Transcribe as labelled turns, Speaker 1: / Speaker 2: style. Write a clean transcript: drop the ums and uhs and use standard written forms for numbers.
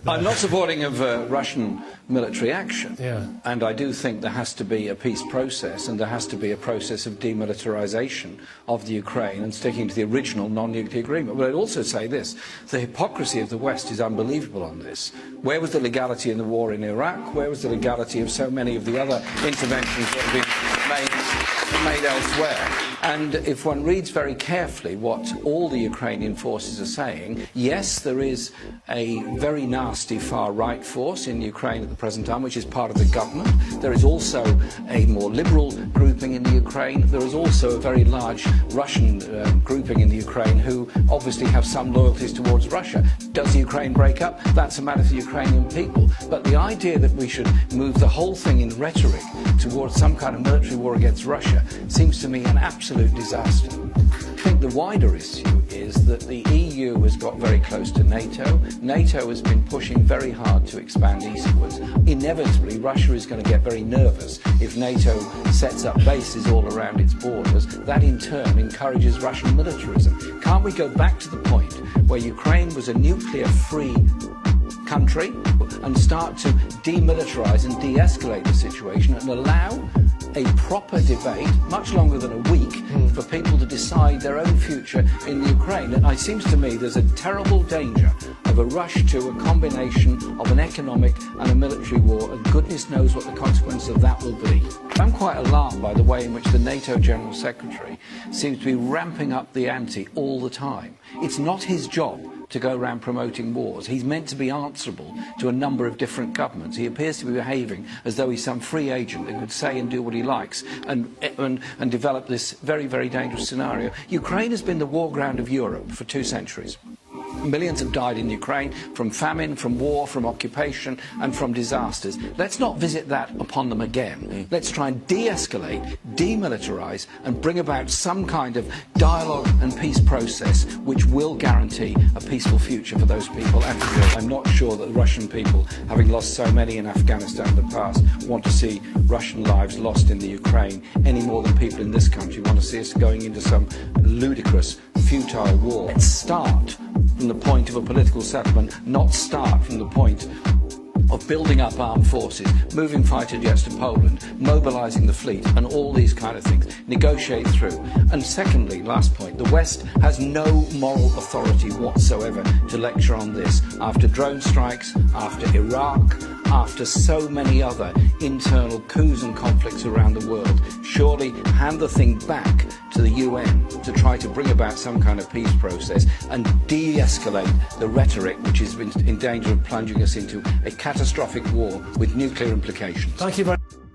Speaker 1: I'm not supporting of Russian military action, and I do think there has to be a peace process, and there has to be a process of demilitarization of the Ukraine and sticking to the original non-nuclear agreement. But I'd also say this: the hypocrisy of the West is unbelievable on this. Where was the legality in the war in Iraq? Where was the legality of so many of the other interventions that have been made elsewhere? And if one reads very carefully what all the Ukrainian forces are saying, yes, there is a very nasty far-right force in Ukraine at the present time, which is part of the government. There is also a more liberal grouping in the Ukraine. There is also a very large Russian grouping in the Ukraine who obviously have some loyalties towards Russia. Does the Ukraine break up? That's a matter for the Ukrainian people. But the idea that we should move the whole thing in rhetoric towards some kind of military war against Russia seems to me an absolute disaster. I think the wider issue is that the EU has got very close to NATO. NATO has been pushing very hard to expand eastwards. Inevitably, Russia is going to get very nervous if NATO sets up bases all around its borders. That in turn encourages Russian militarism. Can't we go back to the point where Ukraine was a nuclear-free country and start to demilitarize and de-escalate the situation and allow a proper debate, much longer than a week, for people to decide their own future in the Ukraine? And it seems to me there's a terrible danger of a rush to a combination of an economic and a military war, and goodness knows what the consequence of that will be. I'm quite alarmed by the way in which the NATO General Secretary seems to be ramping up the ante all the time. It's not his job to go around promoting wars. He's meant to be answerable to a number of different governments. He appears to be behaving as though he's some free agent who could say and do what he likes and develop this very, very dangerous scenario. Ukraine has been the war ground of Europe for 2 centuries. Millions have died in Ukraine from famine, from war, from occupation and from disasters. Let's not visit that upon them again. Let's try and de-escalate, demilitarize and bring about some kind of dialogue and peace process which will guarantee a peaceful future for those people. And I'm not sure that the Russian people, having lost so many in Afghanistan in the past, want to see Russian lives lost in the Ukraine any more than people in this country want to see us going into some ludicrous, futile war. Let's start from the point of a political settlement, not start from the point of building up armed forces, moving fighter jets to Poland, mobilising the fleet and all these kind of things, negotiate through. And secondly, last point, the West has no moral authority whatsoever to lecture on this after drone strikes, after Iraq, after so many other internal coups and conflicts around the world. Surely hand the thing back to the UN to try to bring about some kind of peace process and de-escalate the rhetoric which is in danger of plunging us into a catastrophic war with nuclear implications.
Speaker 2: Thank you very much.